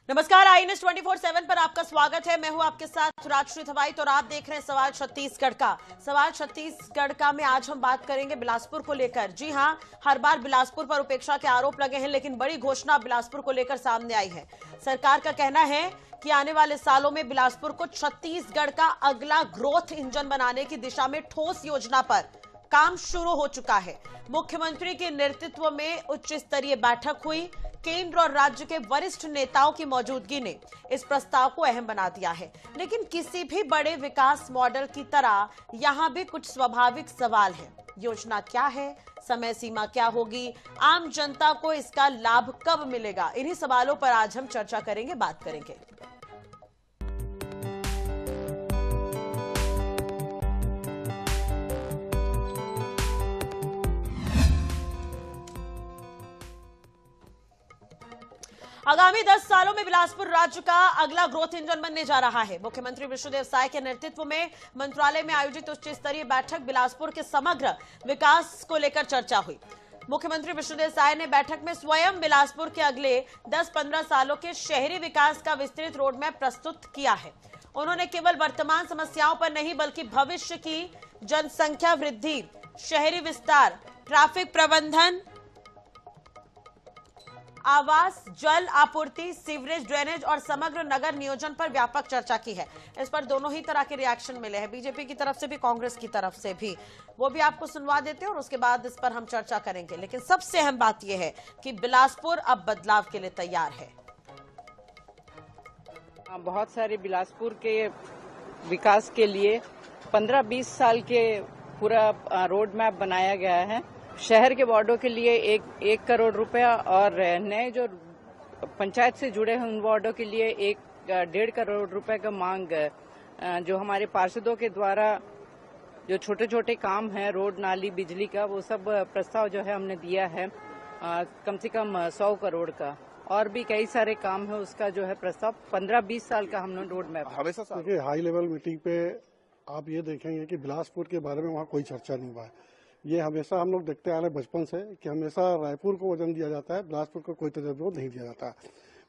नमस्कार, I news 24/7 पर आपका स्वागत है। मैं हूं आपके साथ राजश्री थवाईत और आप देख रहे हैं सवाल छत्तीसगढ़ का। सवाल छत्तीसगढ़ का में आज हम बात करेंगे बिलासपुर को लेकर। जी हां, हर बार बिलासपुर पर उपेक्षा के आरोप लगे हैं, लेकिन बड़ी घोषणा बिलासपुर को लेकर सामने आई है। सरकार का कहना है कि आने वाले सालों में बिलासपुर को छत्तीसगढ़ का अगला ग्रोथ इंजन बनाने की दिशा में ठोस योजना पर काम शुरू हो चुका है। मुख्यमंत्री के नेतृत्व में उच्च स्तरीय बैठक हुई। केंद्र और राज्य के वरिष्ठ नेताओं की मौजूदगी ने इस प्रस्ताव को अहम बना दिया है। लेकिन किसी भी बड़े विकास मॉडल की तरह यहां भी कुछ स्वाभाविक सवाल हैं। योजना क्या है, समय सीमा क्या होगी, आम जनता को इसका लाभ कब मिलेगा, इन्हीं सवालों पर आज हम चर्चा करेंगे, बात करेंगे। आगामी 10 सालों में बिलासपुर राज्य का अगला ग्रोथ इंजन बनने जा रहा है। मुख्यमंत्री विष्णुदेव साय के नेतृत्व में मंत्रालय में आयोजित उच्च स्तरीय बैठक बिलासपुर के समग्र विकास को लेकर चर्चा हुई। मुख्यमंत्री विष्णुदेव साय ने बैठक में स्वयं बिलासपुर के अगले 10-15 सालों के शहरी विकास का विस्तृत रोडमैप प्रस्तुत किया है। उन्होंने केवल वर्तमान समस्याओं पर नहीं बल्कि भविष्य की जनसंख्या वृद्धि, शहरी विस्तार, ट्रैफिक प्रबंधन, आवास, जल आपूर्ति, सीवरेज, ड्रेनेज और समग्र नगर नियोजन पर व्यापक चर्चा की है। इस पर दोनों ही तरह के रिएक्शन मिले हैं, बीजेपी की तरफ से भी, कांग्रेस की तरफ से भी। वो भी आपको सुनवा देते हैं और उसके बाद इस पर हम चर्चा करेंगे। लेकिन सबसे अहम बात यह है कि बिलासपुर अब बदलाव के लिए तैयार है। बहुत सारे बिलासपुर के विकास के लिए 15-20 साल के पूरा रोड मैप बनाया गया है। शहर के वार्डों के लिए 1 करोड़ रुपया और नए जो पंचायत से जुड़े हैं उन वार्डों के लिए 1.5 करोड़ रुपए का मांग जो हमारे पार्षदों के द्वारा जो छोटे छोटे काम हैं, रोड, नाली, बिजली का, वो सब प्रस्ताव जो है हमने दिया है कम से कम 100 करोड़ का। और भी कई सारे काम है, उसका जो है प्रस्ताव 15-20 साल का हमने रोड मैप। हमेशा देखिए, हाई लेवल मीटिंग पे आप ये देखेंगे कि बिलासपुर के बारे में वहाँ कोई चर्चा नहीं हुआ है। ये हमेशा हम लोग देखते आ रहे बचपन से कि हमेशा रायपुर को वजन दिया जाता है, बिलासपुर को कोई तवज्जो नहीं दिया जाता।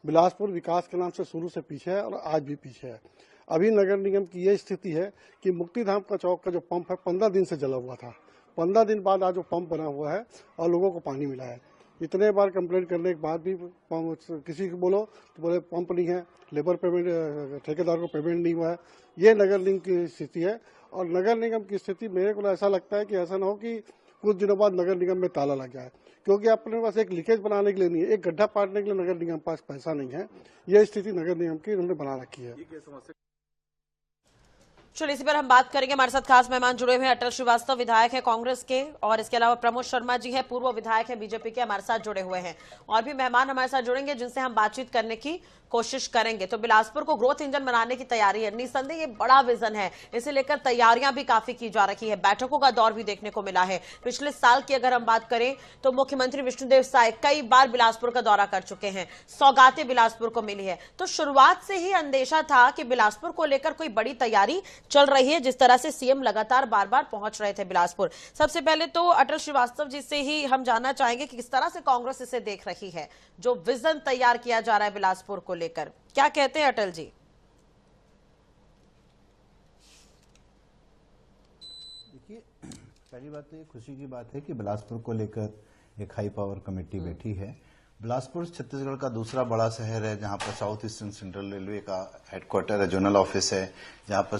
बिलासपुर विकास के नाम से शुरू से पीछे है और आज भी पीछे है। अभी नगर निगम की ये स्थिति है कि मुक्तिधाम का चौक का जो पंप है 15 दिन से जला हुआ था। 15 दिन बाद आज वो पंप बना हुआ है और लोगों को पानी मिला है। इतने बार कंप्लेंट करने के बाद भी किसी को बोलो तो बोले पंप नहीं है, लेबर पेमेंट, ठेकेदार को पेमेंट नहीं हुआ है। ये नगर निगम की स्थिति है। और नगर निगम की स्थिति मेरे को ऐसा लगता है कि ऐसा ना हो कि कुछ दिनों बाद नगर निगम में ताला लग जाए, क्योंकि अपने पास एक लीकेज बनाने के लिए नहीं है, एक गड्ढा पाटने के लिए नगर निगम पास पैसा नहीं है। यह स्थिति नगर निगम की उन्होंने बना रखी है। चलिए, इसी पर हम बात करेंगे। हमारे साथ खास मेहमान जुड़े हुए हैं। अटल श्रीवास्तव विधायक है कांग्रेस के, और इसके अलावा प्रमोद शर्मा जी हैं, पूर्व विधायक है बीजेपी के, हमारे साथ जुड़े हुए हैं। और भी मेहमान हमारे साथ जुड़ेंगे जिनसे हम बातचीत करने की कोशिश करेंगे। तो बिलासपुर को ग्रोथ इंजन बनाने की तैयारी है, निसंदेह ये बड़ा विजन है, इसे लेकर तैयारियां भी काफी की जा रही है। बैठकों का दौर भी देखने को मिला है। पिछले साल की अगर हम बात करें तो मुख्यमंत्री विष्णुदेव साय कई बार बिलासपुर का दौरा कर चुके हैं, सौगातें बिलासपुर को मिली है। तो शुरुआत से ही अंदेशा था कि बिलासपुर को लेकर कोई बड़ी तैयारी चल रही है, जिस तरह से सीएम लगातार बार बार पहुंच रहे थे बिलासपुर। सबसे पहले तो अटल श्रीवास्तव जी से ही हम जानना चाहेंगे कि किस तरह से कांग्रेस इसे देख रही है, जो विजन तैयार किया जा रहा है बिलासपुर को लेकर। क्या कहते हैं अटल जी? देखिए, पहली बात तो ये खुशी की बात है कि बिलासपुर को लेकर एक हाई पावर कमेटी बैठी है। बिलासपुर छत्तीसगढ़ का दूसरा बड़ा शहर है, जहां पर साउथ ईस्टर्न सेंट्रल रेलवे का हेडक्वार्टर है, जोनल ऑफिस है, जहां पर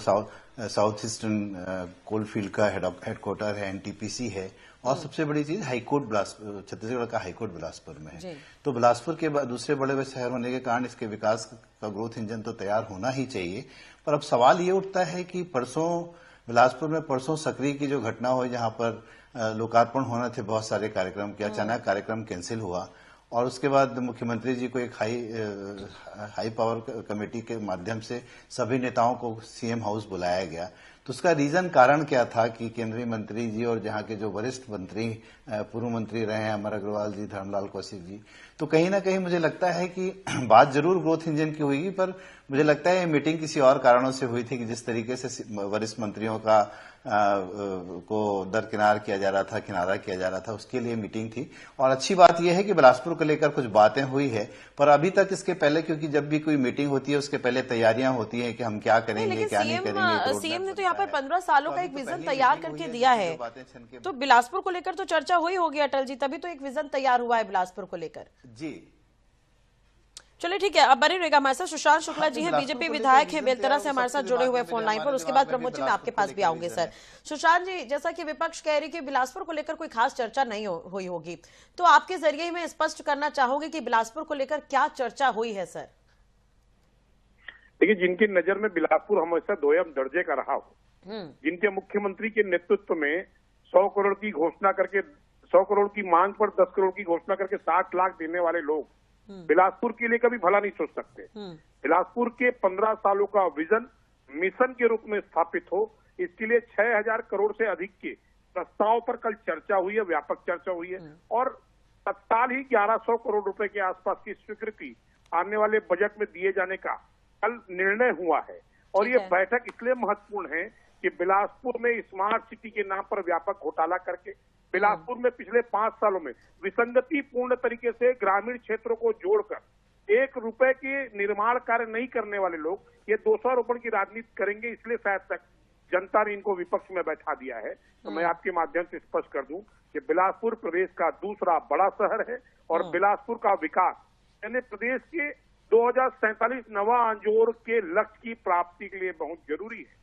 साउथ ईस्टर्न कोलफील्ड का हेडक्वार्टर है, एनटीपीसी है, और सबसे बड़ी चीज हाईकोर्ट छत्तीसगढ़ का हाईकोर्ट बिलासपुर में है। तो बिलासपुर के दूसरे बड़े शहर होने के कारण इसके विकास का ग्रोथ इंजन तो तैयार होना ही चाहिए। पर अब सवाल ये उठता है कि बिलासपुर में परसों सक्रिय की जो घटना हुई, जहां पर लोकार्पण होना थे बहुत सारे कार्यक्रम के, अचानक कार्यक्रम कैंसिल हुआ और उसके बाद मुख्यमंत्री जी को एक हाई पावर कमेटी के माध्यम से सभी नेताओं को सीएम हाउस बुलाया गया। तो उसका रीजन कारण क्या था कि केंद्रीय मंत्री जी और जहां के जो वरिष्ठ मंत्री पूर्व मंत्री रहे हैं अमर अग्रवाल जी, धर्मलाल कौशिक जी, तो कहीं ना कहीं मुझे लगता है कि बात जरूर ग्रोथ इंजन की हुई, पर मुझे लगता है ये मीटिंग किसी और कारणों से हुई थी कि जिस तरीके से वरिष्ठ मंत्रियों का को दरकिनार किया जा रहा था, किनारा किया जा रहा था, उसके लिए मीटिंग थी। और अच्छी बात यह है कि बिलासपुर को लेकर कुछ बातें हुई है, पर अभी तक इसके पहले, क्योंकि जब भी कोई मीटिंग होती है उसके पहले तैयारियां होती हैं कि हम क्या करेंगे, क्या नहीं करेंगे। सीएम ने तो यहाँ पर 15 सालों का एक विजन तैयार करके दिया है, तो बिलासपुर को लेकर तो चर्चा हुई होगी अटल जी, तभी तो एक विजन तैयार हुआ है बिलासपुर को लेकर। जी चलिए ठीक है, अब बने रहेगा हमारे साथ सुशांत शुक्ला जी हैं, बीजेपी विधायक हैं बेलतरा से हमारे साथ जुड़े हुए फोन लाइन पर। उसके बाद प्रमोद जी मैं आपके पास भी आऊंगे। सर सुशांत जी, जैसा कि विपक्ष कह रही कि बिलासपुर को लेकर कोई खास चर्चा नहीं हुई होगी, तो आपके जरिए मैं स्पष्ट करना चाहूंगी कि बिलासपुर को लेकर क्या चर्चा हुई है। सर देखिए, जिनकी नजर में बिलासपुर हमेशा दोयम दर्जे का रहा हो, जिनके मुख्यमंत्री के नेतृत्व में 100 करोड़ की घोषणा करके 100 करोड़ की मांग पर 10 करोड़ की घोषणा करके 60 लाख देने वाले लोग बिलासपुर के लिए कभी भला नहीं सोच सकते। बिलासपुर के 15 सालों का विजन मिशन के रूप में स्थापित हो, इसके लिए 6000 करोड़ से अधिक के प्रस्ताव पर कल चर्चा हुई है, व्यापक चर्चा हुई है, और तत्काल ही 1100 करोड़ रुपए के आसपास की स्वीकृति आने वाले बजट में दिए जाने का कल निर्णय हुआ है। और ये बैठक इसलिए महत्वपूर्ण है कि बिलासपुर में स्मार्ट सिटी के नाम पर व्यापक घोटाला करके बिलासपुर में पिछले 5 सालों में विसंगति पूर्ण तरीके से ग्रामीण क्षेत्रों को जोड़कर 1 रुपए के निर्माण कार्य नहीं करने वाले लोग ये 200 आरोपण की राजनीति करेंगे, इसलिए शायद तक जनता ने इनको विपक्ष में बैठा दिया है। तो मैं आपके माध्यम से स्पष्ट कर दूं कि बिलासपुर प्रदेश का दूसरा बड़ा शहर है और बिलासपुर का विकास यानी प्रदेश के 2047 नवा अंजोर के लक्ष्य की प्राप्ति के लिए बहुत जरूरी है।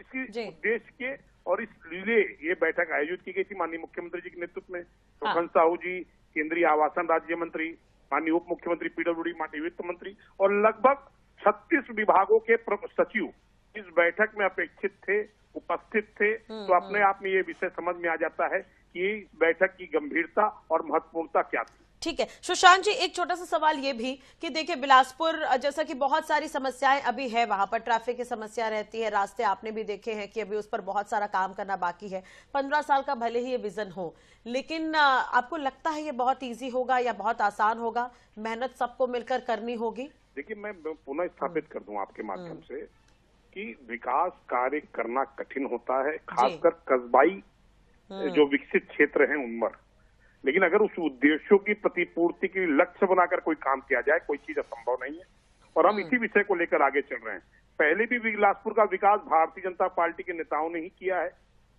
इसी उद्देश्य के और इस लिए ये बैठक आयोजित की गई थी माननीय मुख्यमंत्री जी के नेतृत्व में। सुखन साहू जी, केंद्रीय आवासन राज्य मंत्री, माननीय उप मुख्यमंत्री पीडब्ल्यूडी, माननीय वित्त मंत्री और लगभग 36 विभागों के सचिव इस बैठक में अपेक्षित थे, उपस्थित थे। तो अपने आप में ये विषय समझ में आ जाता है कि इस बैठक की गंभीरता और महत्वपूर्णता क्या थी। ठीक है सुशांत जी, एक छोटा सा सवाल ये भी कि देखिए बिलासपुर जैसा कि बहुत सारी समस्याएं अभी है, वहां पर ट्रैफिक की समस्या रहती है, रास्ते आपने भी देखे हैं कि अभी उस पर बहुत सारा काम करना बाकी है। 15 साल का भले ही ये विजन हो, लेकिन आपको लगता है ये बहुत इजी होगा या बहुत आसान होगा? मेहनत सबको मिलकर करनी होगी। देखिए, मैं पुनः स्थापित कर दूं आपके माध्यम से कि विकास कार्य करना कठिन होता है, खासकर कस्बाई जो विकसित क्षेत्र हैं उन पर। लेकिन अगर उस उद्देश्यों की प्रतिपूर्ति के लिए लक्ष्य बनाकर कोई काम किया जाए, कोई चीज असंभव नहीं है। और हम इसी विषय को लेकर आगे चल रहे हैं। पहले भी बिलासपुर का विकास भारतीय जनता पार्टी के नेताओं ने ही किया है,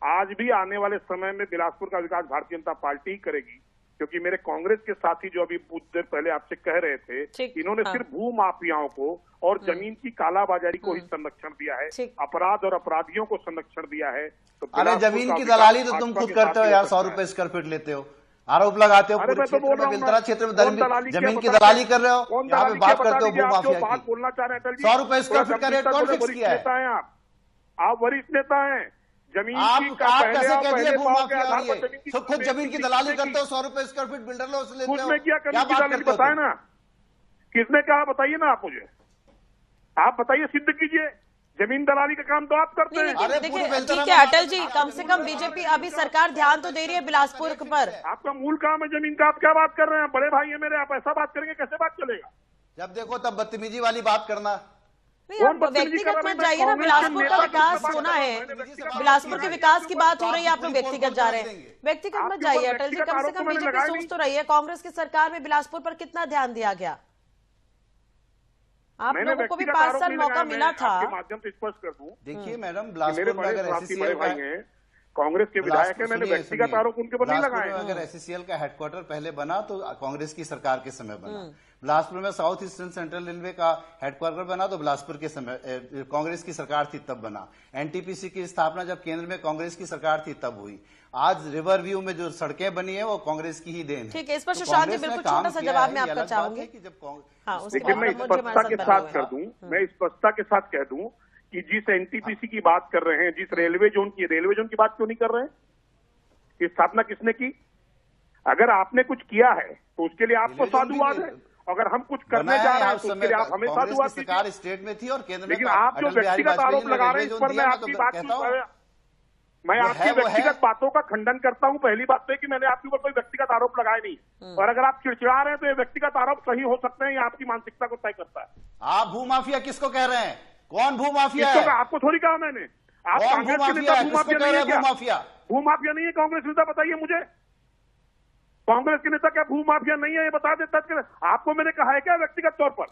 आज भी आने वाले समय में बिलासपुर का विकास भारतीय जनता पार्टी ही करेगी। क्योंकि मेरे कांग्रेस के साथी जो अभी कुछ देर पहले आपसे कह रहे थे, इन्होंने सिर्फ भू माफियाओं को और जमीन की कालाबाजारी को ही संरक्षण दिया है, अपराध और अपराधियों को संरक्षण दिया है। तो अरे जमीन की दलाली तो तुम खुद करते हो यार, 100 रुपए स्क्वायर फीट लेते हो, आरोप लगाते हो बेलतरा क्षेत्र में जमीन की दलाली कर रहे हो, यहाँ पे बात करते हो भू माफिया की। बोलना चाह रहे हैं अटल जी, 100 रुपए स्क्वायर फीट का रेट कौन फिक्स किया है? आप वरिष्ठ नेता हैं, जमीन आप कैसे कह दिए भू माफिया आ रही है? खुद जमीन की दलाली करते हो, 100 रुपए स्क्वायर फीट बिल्डर लोग लेते हो, उसमें क्या बात करते हो? बताए ना, किसने कहा बताइए ना, आप मुझे आप बताइए, सिद्ध कीजिए। जमीन दलाली का काम तो आप करते हैं। देखिए ठीक है अटल जी, कम से कम बीजेपी अभी सरकार ध्यान तो दे रही है बिलासपुर पर। आपका मूल काम है जमीन का, आप क्या बात कर रहे हैं? बड़े भाई है मेरे, आप ऐसा बात करेंगे कैसे बात चलेगा? जब देखो तब बदतमीजी वाली बात करना। व्यक्तिगत मत जाइए ना, बिलासपुर का विकास होना है, बिलासपुर के विकास की बात हो रही है, आप लोग व्यक्तिगत जा रहे हैं। व्यक्तिगत मत जाइए अटल जी, कम से कम बीजेपी सोच तो रही है। कांग्रेस की सरकार में बिलासपुर पर कितना ध्यान दिया गया? आप लोगों को भी 5 साल मौका मिला था। आपके माध्यम से स्पष्ट कर दूं, देखिए मैडम, बिलासपुर में अगर एससीसीएल भाई हैं, कांग्रेस के विधायक हैं, मैंने व्यक्तिगत आरोप उनके ऊपर नहीं लगाए। अगर एससीसीएल का हेडक्वार्टर पहले बना तो कांग्रेस की सरकार के समय बना। बिलासपुर में साउथ ईस्टर्न सेंट्रल रेलवे का हेडक्वार्टर बना तो बिलासपुर के समय कांग्रेस की सरकार थी तब बना। एनटीपीसी की स्थापना जब केंद्र में कांग्रेस की सरकार थी तब हुई। आज रिवर व्यू में जो सड़कें बनी है वो कांग्रेस की ही देन है। ठीक है, इस पर सुशांत जी बिल्कुल छोटा सा जवाब मैं आपका चाहूंगी। देखिए, मैं स्पष्टता के साथ कर दूं, मैं स्पष्टता के साथ कह दूं कि जिस एनटीपीसी की बात कर रहे हैं, जिस रेलवे जोन की बात क्यों नहीं कर रहे हैं? की स्थापना किसने की? अगर आपने कुछ किया है तो उसके लिए आपको साधुवाद है, अगर हम कुछ करने जा रहे हैं तो उसके लिए आप हमेशा दुआ कीजिए। सरकार स्टेट में थी और केंद्र में लेकिन आप जो व्यक्तिगत आरोप लगा रहे हैं इस पर मैं आपकी बात मैं आपकी व्यक्तिगत बातों का खंडन करता हूं। पहली बात तो है कि मैंने आपके ऊपर कोई व्यक्तिगत आरोप लगाए नहीं, और अगर आप चिड़चिड़ा रहे हैं तो ये व्यक्तिगत आरोप सही हो सकते हैं, ये आपकी मानसिकता को तय करता है। आप भूमाफिया किसको कह रहे हैं? कौन भूमाफिया है? आपको थोड़ी कहा मैंने। आप कांग्रेस के नेता भूमाफिया नहीं है क्या? भूमाफिया नहीं है कांग्रेस नेता, बताइए मुझे। कांग्रेस के नेता क्या भूमाफिया नहीं है, ये बता देता। आपको मैंने कहा है क्या व्यक्तिगत तौर पर?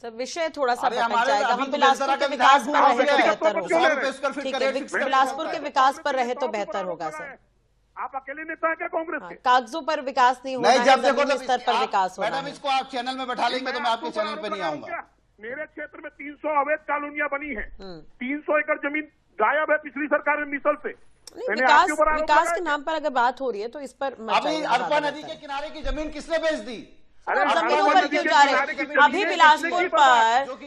सर विषय थोड़ा सा भटक हमारे जाएगा। अभी हम तो बिलासपुर के विकास पर रहे तो बेहतर होगा। ठीक है, ठीक बिलासपुर के विकास पर रहे तो बेहतर होगा सर। आप अकेले नेता है क्या कांग्रेस के? कागजों पर विकास नहीं होना है, जमीनी स्तर पर विकास होना है। मैडम इसको आप चैनल में बैठा लेंगे तो मैं आपके चैनल पे नहीं आऊंगा। मेरे क्षेत्र में 300 अवैध कॉलोनियां बनी है, 300 एकड़ जमीन गायब है पिछली सरकार में मिसल से। विकास के नाम पर अगर बात हो रही है तो इस पर अभी अरपा नदी के किनारे की जमीन किसने बेच दी? जमीनों पर क्यों जा रहे हैं? अभी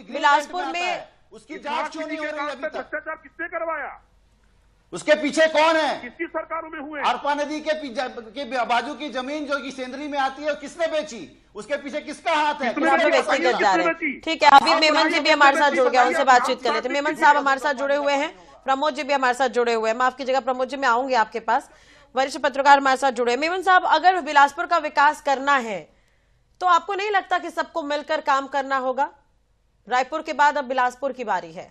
बिलासपुर में उसकी जांच क्यों नहीं हो रही अभी तक? भ्रष्टाचार किसने करवाया? उसके पीछे कौन है? किसकी सरकारों में हुए? अरपा नदी के बाजू की जमीन जो कि सेंद्री में आती है किसने बेची? उसके पीछे किसका हाथ है? व्यक्तिगत जा रहे हैं। ठीक है, अभी मेमन जी भी हमारे साथ जुड़ गया, उनसे बातचीत कर लेते। मेमन साहब हमारे साथ जुड़े हुए हैं, प्रमोद जी भी हमारे साथ जुड़े हुए हैं। माफ कीजिएगा प्रमोद जी, मैं आऊंगी आपके पास। वरिष्ठ पत्रकार हमारे साथ जुड़े हैं। मेमन साहब, अगर बिलासपुर का विकास करना है तो आपको नहीं लगता कि सबको मिलकर काम करना होगा? रायपुर के बाद अब बिलासपुर की बारी है।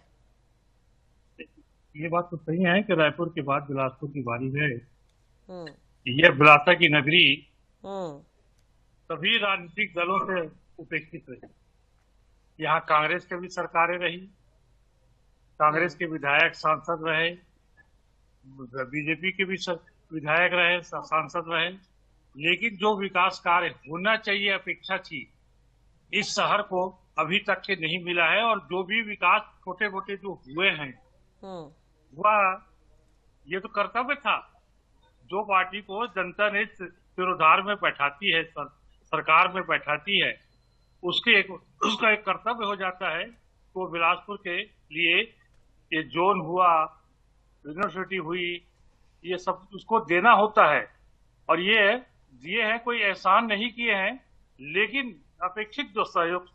ये बात तो सही है कि रायपुर के बाद बिलासपुर की बारी है। यह बिलासा की नगरी सभी राजनीतिक दलों से उपेक्षित रही। यहाँ कांग्रेस की भी सरकारें रही, कांग्रेस के विधायक सांसद रहे, बीजेपी के भी विधायक रहे, सांसद रहे, लेकिन जो विकास कार्य होना चाहिए अपेक्षा थी इस शहर को अभी तक के नहीं मिला है। और जो भी विकास छोटे मोटे जो हुए हैं वह ये तो कर्तव्य था। जो पार्टी को जनता ने सिरोधार में बैठाती है, सरकार में बैठाती है, उसका एक कर्तव्य हो जाता है। तो बिलासपुर के लिए ये जोन हुआ, यूनिवर्सिटी हुई, ये सब उसको देना होता है। और ये है कोई एहसान नहीं किए हैं, लेकिन अपेक्षित जो सहयोग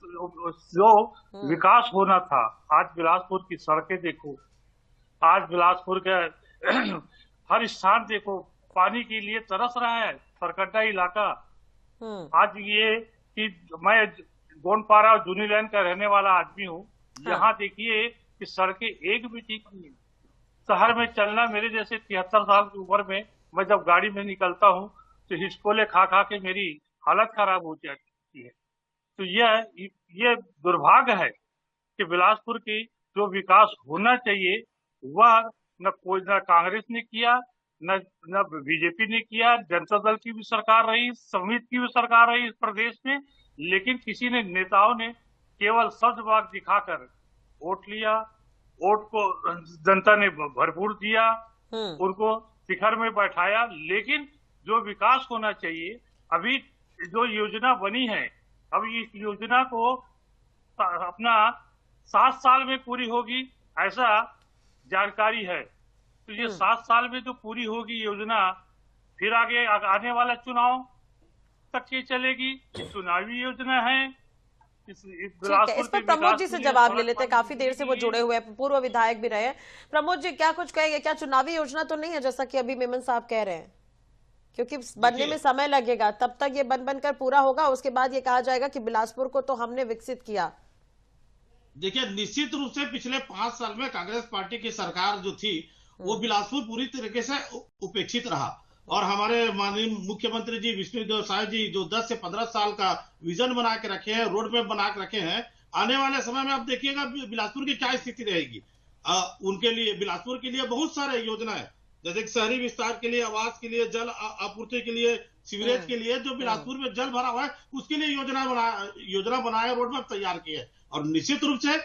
जो विकास होना था। आज बिलासपुर की सड़कें देखो, आज बिलासपुर के हर स्थान देखो, पानी के लिए तरस रहा है सरकड्डा इलाका। आज ये कि मैं गोंडपारा और जूनी लाइन का रहने वाला आदमी हूँ। यहाँ देखिए कि सड़कें एक भी ठीक नहीं है। शहर में चलना मेरे जैसे 73 साल की उम्र में मैं जब गाड़ी में निकलता हूँ तो हिचकोले खा खा के मेरी हालत खराब हो जाती है। तो ये दुर्भाग्य है कि बिलासपुर की जो विकास होना चाहिए वह न कांग्रेस ने किया, न बीजेपी ने किया। जनता दल की भी सरकार रही, समिति की भी सरकार रही इस प्रदेश में, लेकिन किसी ने नेताओं ने केवल सजबाग दिखाकर वोट लिया। वोट को जनता ने भरपूर दिया, उनको शिखर में बैठाया, लेकिन जो विकास होना चाहिए, अभी जो योजना बनी है, अभी इस योजना को अपना 7 साल में पूरी होगी ऐसा जानकारी है। तो ये 7 साल में जो पूरी होगी योजना, फिर आगे आने वाला चुनाव तक ये चलेगी। चुनावी योजना है। ठीक है, इस पर प्रमोद जी से जवाब ले लेते हैं। काफी देर से वो जुड़े हुए हैं, पूर्व विधायक भी रहे हैं। प्रमोद जी, क्या कुछ कहेंगे? क्या चुनावी योजना तो नहीं है जैसा कि अभी मेमन साहब कह रहे हैं? क्योंकि बनने में समय लगेगा, तब तक ये बनकर पूरा होगा, उसके बाद ये कहा जाएगा कि बिलासपुर को तो हमने विकसित किया। देखिए, निश्चित रूप से पिछले 5 साल में कांग्रेस पार्टी की सरकार जो थी वो बिलासपुर पूरी तरीके से उपेक्षित रहा। और हमारे माननीय मुख्यमंत्री जी विष्णुदेव साय जी जो 10 से 15 साल का विजन बना के रखे हैं, रोड मैप बना के रखे हैं, आने वाले समय में आप देखिएगा बिलासपुर की क्या स्थिति रहेगी। उनके लिए, बिलासपुर के लिए बहुत सारे योजना है, जैसे शहरी विस्तार के लिए, आवास के लिए, जल आपूर्ति के लिए, सीवरेज के लिए, जो बिलासपुर में जल भरा हुआ है उसके लिए योजना बनाया, रोड मैप तैयार किए। और निश्चित रूप से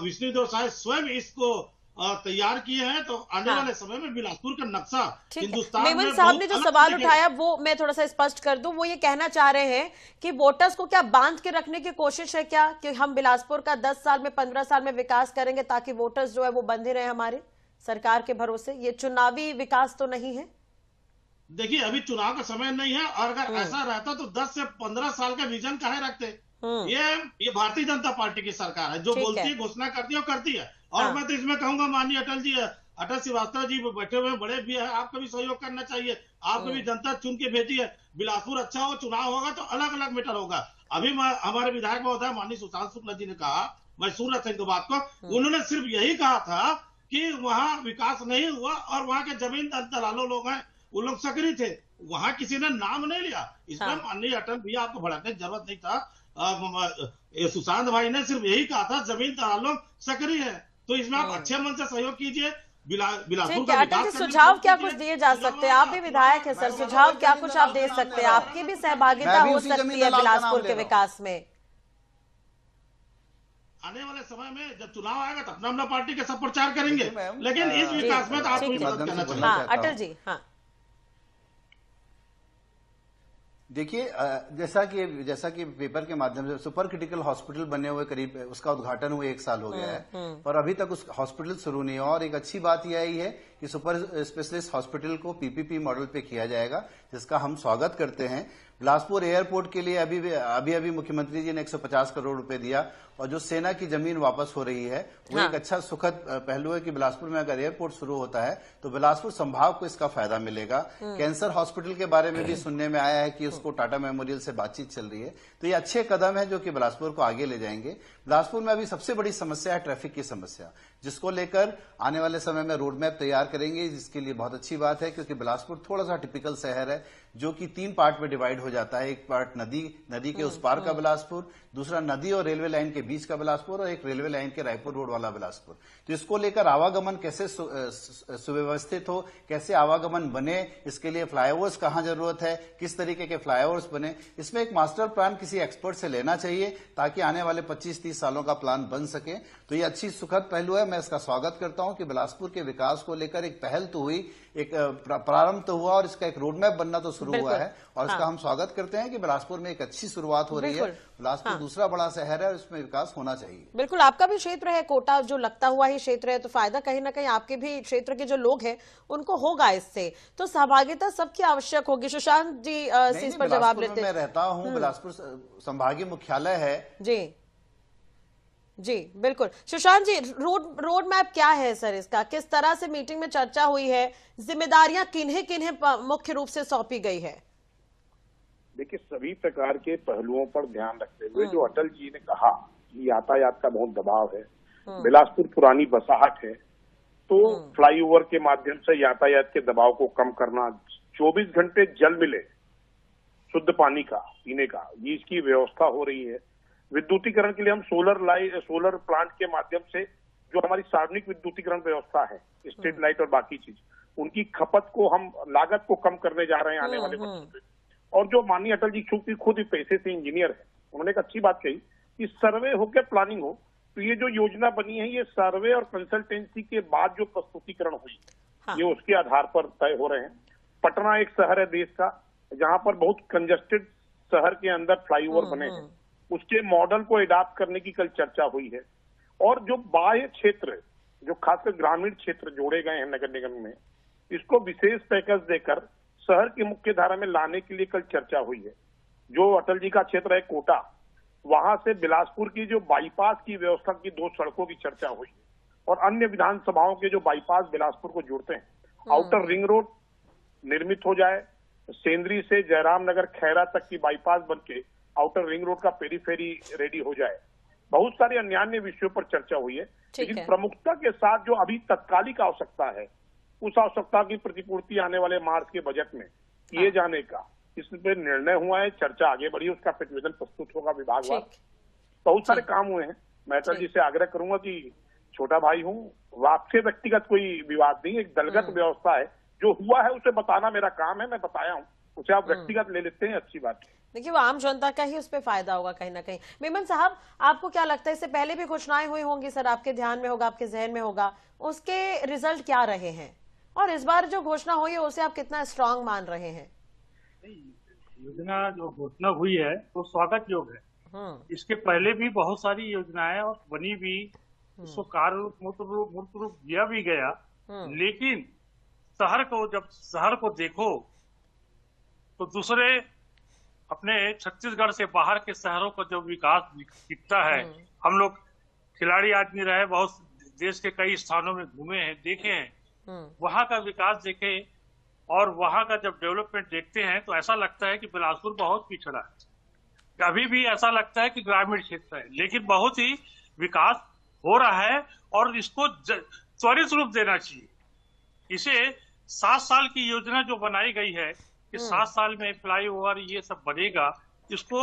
विष्णुदेव साय स्वयं इसको तैयार किए हैं। तो आने वाले समय में बिलासपुर का नक्शा हिंदुस्तान में मेमन साहब ने जो सवाल उठाया वो मैं थोड़ा सा स्पष्ट कर दूं। वो ये कहना चाह रहे हैं कि वोटर्स को क्या बांध के रखने की कोशिश है क्या, कि हम बिलासपुर का 10 साल में 15 साल में विकास करेंगे ताकि वोटर्स जो है वो बंधे रहे हमारे सरकार के भरोसे? ये चुनावी विकास तो नहीं है। देखिए अभी चुनाव का समय नहीं है, और अगर ऐसा रहता तो 10 से 15 साल का विजन काहे रखते। ये भारतीय जनता पार्टी की सरकार है, जो बोलती है घोषणा करती है और करती है। और मैं तो इसमें कहूंगा माननीय अटल श्रीवास्तव जी बैठे हुए बड़े भी है, आपको भी सहयोग करना चाहिए। आपको भी जनता चुन के भेजी है। बिलासपुर अच्छा हो, चुनाव होगा तो अलग अलग मैटर होगा। अभी हमारे विधायक महोदय माननीय सुशांत शुक्ला जी ने कहा, मैं सुन रहा था इनकी बात को, उन्होंने सिर्फ यही कहा था कि वहाँ विकास नहीं हुआ और वहाँ के जमीन दलालों लोग हैं, वो लोग सक्रिय थे, वहाँ किसी ने नाम नहीं लिया। इसमें माननीय अटल भैया आपको भड़कने की जरूरत नहीं था। सुशांत भाई ने सिर्फ यही कहा था जमीन दलालों सक्रिय है, तो इसमें आप अच्छे मन से सहयोग कीजिए। बिलासपुर का अटल जी, सुझाव क्या कुछ दिए जा सकते हैं? आप भी विधायक है सर, सुझाव क्या कुछ आप दे सकते हैं? आपकी भी सहभागिता हो सकती है बिलासपुर के विकास में। आने वाले समय में जब चुनाव आएगा तो अपना पार्टी के सब प्रचार करेंगे, लेकिन इस विकास में तो आपको मदद करना चाहिए। हाँ, अटल जी, हाँ देखिए, जैसा कि पेपर के माध्यम से सुपर क्रिटिकल हॉस्पिटल बने हुए करीब उसका उद्घाटन हुए 1 साल हो गया है, पर अभी तक उस हॉस्पिटल शुरू नहीं हुआ। और एक अच्छी बात यह आई है कि सुपर स्पेशलिस्ट हॉस्पिटल को पीपीपी मॉडल पे किया जाएगा, जिसका हम स्वागत करते हैं। बिलासपुर एयरपोर्ट के लिए अभी मुख्यमंत्री जी ने 150 करोड़ रुपए दिया, और जो सेना की जमीन वापस हो रही है वो एक अच्छा सुखद पहलू है कि बिलासपुर में अगर एयरपोर्ट शुरू होता है तो बिलासपुर संभाग को इसका फायदा मिलेगा। कैंसर हॉस्पिटल के बारे में भी सुनने में आया है कि उसको टाटा मेमोरियल से बातचीत चल रही है, तो ये अच्छे कदम है जो कि बिलासपुर को आगे ले जाएंगे। बिलासपुर में अभी सबसे बड़ी समस्या है ट्रैफिक की समस्या, जिसको लेकर आने वाले समय में रोड मैप तैयार करेंगे, जिसके लिए बहुत अच्छी बात है, क्योंकि बिलासपुर थोड़ा सा टिपिकल शहर है जो कि 3 पार्ट में डिवाइड हो जाता है। एक पार्ट नदी के उस पार का बिलासपुर, दूसरा नदी और रेलवे लाइन के बीच का बिलासपुर, और एक रेलवे लाइन के रायपुर रोड वाला बिलासपुर। तो इसको लेकर आवागमन कैसे सुव्यवस्थित हो, कैसे आवागमन बने, इसके लिए फ्लाईओवर्स कहाँ जरूरत है, किस तरीके के फ्लाईओवर्स बने, इसमें एक मास्टर प्लान किसी एक्सपर्ट से लेना चाहिए ताकि आने वाले 25-30 सालों का प्लान बन सके। तो ये अच्छी सुखद पहलू है, मैं इसका स्वागत करता हूं कि बिलासपुर के विकास को लेकर एक पहल तो हुई, एक प्रारंभ तो हुआ, और इसका एक रोड मैप बनना तो शुरू हुआ है, और इसका हम स्वागत करते हैं कि बिलासपुर में एक अच्छी शुरुआत हो रही है। बिलासपुर दूसरा बड़ा शहर है और इसमें विकास होना चाहिए। बिल्कुल, आपका भी क्षेत्र है कोटा, जो लगता हुआ ही क्षेत्र है, तो फायदा कहीं ना कहीं आपके भी क्षेत्र के जो लोग हैं उनको होगा इससे, तो सहभागिता सबकी आवश्यक होगी। सुशांत जी इस पर जवाब लेते हैं। मैं रहता हूँ, बिलासपुर संभागीय मुख्यालय है। जी बिल्कुल, सुशांत जी, रोड मैप क्या है सर इसका? किस तरह से मीटिंग में चर्चा हुई है? जिम्मेदारियां किन्हें किन्हें मुख्य रूप से सौंपी गई है? देखिए, सभी प्रकार के पहलुओं पर ध्यान रखते हुए जो अटल जी ने कहा कि यातायात का बहुत दबाव है, बिलासपुर पुरानी बसाहट है, तो फ्लाईओवर के माध्यम से यातायात के दबाव को कम करना, 24 घंटे जल मिले शुद्ध पानी का पीने का, ये इसकी व्यवस्था हो रही है। विद्युतीकरण के लिए हम सोलर प्लांट के माध्यम से जो हमारी सार्वजनिक विद्युतीकरण व्यवस्था है, स्ट्रीट लाइट और बाकी चीज, उनकी खपत को हम लागत को कम करने जा रहे हैं आने वाले वर्षों में। और जो माननीय अटल जी चूंकि खुद पैसे से इंजीनियर है, उन्होंने एक अच्छी बात कही कि सर्वे होकर प्लानिंग हो, तो ये जो योजना बनी है ये सर्वे और कंसल्टेंसी के बाद जो प्रस्तुतिकरण हुई, ये उसके आधार पर तय हो रहे हैं। पटना एक शहर है देश का जहां पर बहुत कंजस्टेड शहर के अंदर फ्लाईओवर बने हैं, उसके मॉडल को एडॉप्ट करने की कल चर्चा हुई है। और जो बाह्य क्षेत्र, जो खासकर ग्रामीण क्षेत्र जोड़े गए हैं नगर निगम में, इसको विशेष पैकेज देकर शहर की मुख्य धारा में लाने के लिए कल चर्चा हुई है। जो अटल जी का क्षेत्र है कोटा, वहां से बिलासपुर की जो बाईपास की व्यवस्था की 2 सड़कों की चर्चा हुई है, और अन्य विधानसभाओं के जो बाईपास बिलासपुर को जोड़ते हैं, आउटर रिंग रोड निर्मित हो जाए, सेंद्री से जयराम नगर खैरा तक की बाईपास बनके आउटर रिंग रोड का पेरीफेरी रेडी हो जाए। बहुत सारे अन्य विषयों पर चर्चा हुई है, लेकिन प्रमुखता के साथ जो अभी तत्कालिक आवश्यकता है, उस आवश्यकता की प्रतिपूर्ति आने वाले मार्च के बजट में किए जाने का इस पे निर्णय हुआ है। चर्चा आगे बढ़ी, उसका प्रतिवेदन प्रस्तुत होगा विभागवार। बहुत सारे काम हुए हैं। मैं अटल जी से आग्रह करूंगा कि छोटा भाई हूँ, आपसे व्यक्तिगत कोई विवाद नहीं, एक दलगत व्यवस्था है, जो हुआ है उसे बताना मेरा काम है, मैं बताया हूँ, उसे आप व्यक्तिगत ले लेते हैं, अच्छी बात है। देखिए, वो आम जनता का ही उस पर फायदा होगा कहीं ना कहीं। मेमन साहब, आपको क्या लगता है, इससे पहले भी घोषणाएं हुई होंगी सर, आपके ध्यान में होगा, आपके जहन में होगा, उसके रिजल्ट क्या रहे हैं, और इस बार जो घोषणा हुई है उसे आप कितना स्ट्रांग मान रहे हैं? योजना जो घोषणा हुई है वो स्वागत योग्य है। इसके पहले भी बहुत सारी योजनाएं और बनी भी, उसको कार्य मूर्त रूप दिया भी गया, लेकिन शहर को देखो तो दूसरे अपने छत्तीसगढ़ से बाहर के शहरों का जो विकास दिखता है, हम लोग खिलाड़ी आदमी रहे, बहुत देश के कई स्थानों में घूमे हैं, देखे हैं, वहां का विकास देखे और वहां का जब डेवलपमेंट देखते हैं तो ऐसा लगता है कि बिलासपुर बहुत पिछड़ा है। अभी भी ऐसा लगता है कि ग्रामीण क्षेत्र है, लेकिन बहुत ही विकास हो रहा है और इसको त्वरित रूप देना चाहिए। इसे 7 साल की योजना जो बनाई गई है कि 7 साल में फ्लाईओवर ये सब बनेगा, इसको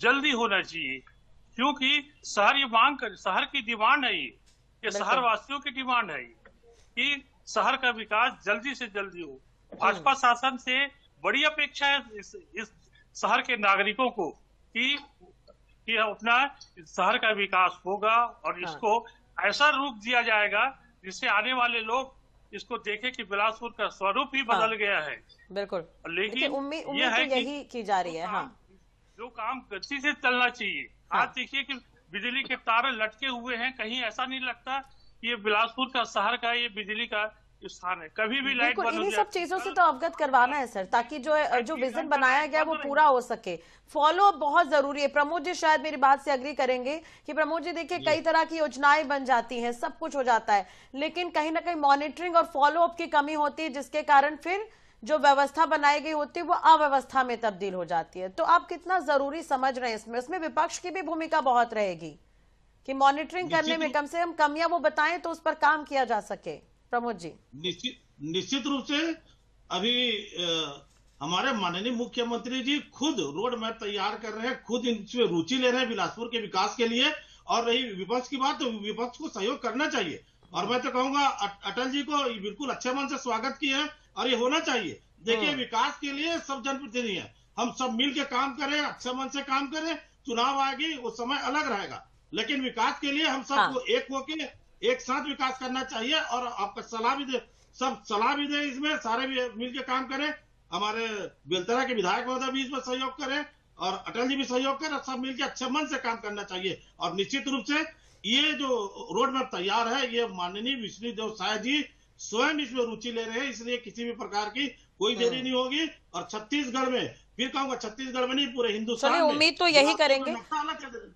जल्दी होना चाहिए, क्योंकि शहर की डिमांड है, ये शहर वासियों की डिमांड है कि शहर का विकास जल्दी से जल्दी हो। भाजपा शासन से बड़ी अपेक्षा है इस शहर के नागरिकों को कि अपना शहर का विकास होगा और इसको ऐसा रूप दिया जाएगा जिससे आने वाले लोग इसको देखें कि बिलासपुर का स्वरूप ही बदल गया है। बिल्कुल, लेकिन उम्मीद तो यही की जा रही है। जो काम गति से चलना चाहिए। आज देखिए कि बिजली के तार लटके हुए हैं, कहीं ऐसा नहीं लगता कि ये बिलासपुर का शहर का ये बिजली का स्थान है, कभी भी लाइट बंद हो जाए। इन्हीं सब चीजों से तो अवगत करवाना है सर, ताकि जो विजन बनाया गया वो पूरा हो सके। फॉलो अप बहुत जरूरी है। प्रमोद जी शायद मेरी बात से एग्री करेंगे कि प्रमोद जी देखिए कई तरह की योजनाएं बन जाती हैं, सब कुछ हो जाता है, लेकिन कहीं ना कहीं मॉनिटरिंग और फॉलो अप की कमी होती है, जिसके कारण फिर जो व्यवस्था बनाई गई होती है वो अव्यवस्था में तब्दील हो जाती है। तो आप कितना जरूरी समझ रहे हैं इसमें विपक्ष की भी भूमिका बहुत रहेगी कि मॉनिटरिंग करने में कम से कम कमियां वो बताएं तो उस पर काम किया जा सके। प्रमोद जी। निश्चित रूप से अभी हमारे माननीय मुख्यमंत्री जी खुद रोड मैप तैयार कर रहे हैं, खुद इसमें रुचि ले रहे हैं बिलासपुर के विकास के लिए। और रही विपक्ष की बात, तो विपक्ष को सहयोग करना चाहिए और मैं तो कहूंगा अटल जी को बिल्कुल अच्छे मन से स्वागत किए हैं और ये होना चाहिए। देखिए विकास के लिए सब जनप्रतिनिधि है, हम सब मिल के काम करें, अच्छे मन से काम करें। चुनाव आएगी वो समय अलग रहेगा, लेकिन विकास के लिए हम सबको एक होके एक साथ विकास करना चाहिए। और आपका सलाह भी दे, सब सलाह भी दे, इसमें सारे भी मिलकर काम करें। हमारे बेलतरा के विधायक महोदय भी इसमें सहयोग करें और अटल जी भी सहयोग करें, सब मिलकर अच्छे मन से काम करना चाहिए। और निश्चित रूप से ये जो रोड मैप तैयार है, ये माननीय विष्णुदेव साय जी स्वयं इसमें रुचि ले रहे हैं, इसलिए किसी भी प्रकार की कोई देरी नहीं होगी। और छत्तीसगढ़ में, फिर कहूंगा छत्तीसगढ़ में नहीं पूरे हिंदुस्तान में उम्मीद तो यही करेंगे।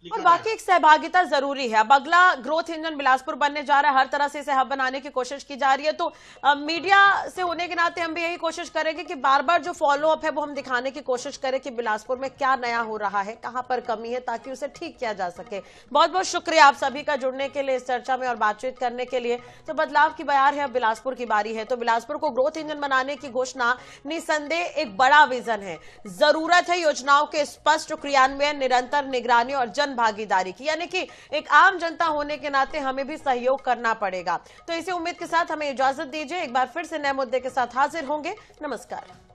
और बाकी एक सहभागिता जरूरी है। अब अगला ग्रोथ इंजन बिलासपुर बनने जा रहा है, हर तरह से इसे हब बनाने की कोशिश की जा रही है। तो मीडिया से होने के नाते हम भी यही कोशिश करेंगे कि बार बार जो फॉलो अप है वो हम दिखाने की कोशिश करें कि बिलासपुर में क्या नया हो रहा है, कहां पर कमी है, ताकि उसे ठीक किया जा सके। बहुत बहुत शुक्रिया आप सभी का जुड़ने के लिए, इस चर्चा में और बातचीत करने के लिए। तो बदलाव की बयार है, अब बिलासपुर की बारी है। तो बिलासपुर को ग्रोथ इंजन बनाने की घोषणा निसंदेह एक बड़ा विजन है। जरूरत है योजनाओं के स्पष्ट क्रियान्वयन, निरंतर निगरानी और जन भागीदारी की, यानी कि एक आम जनता होने के नाते हमें भी सहयोग करना पड़ेगा। तो इसी उम्मीद के साथ हमें इजाजत दीजिए, एक बार फिर से नए मुद्दे के साथ हाजिर होंगे। नमस्कार।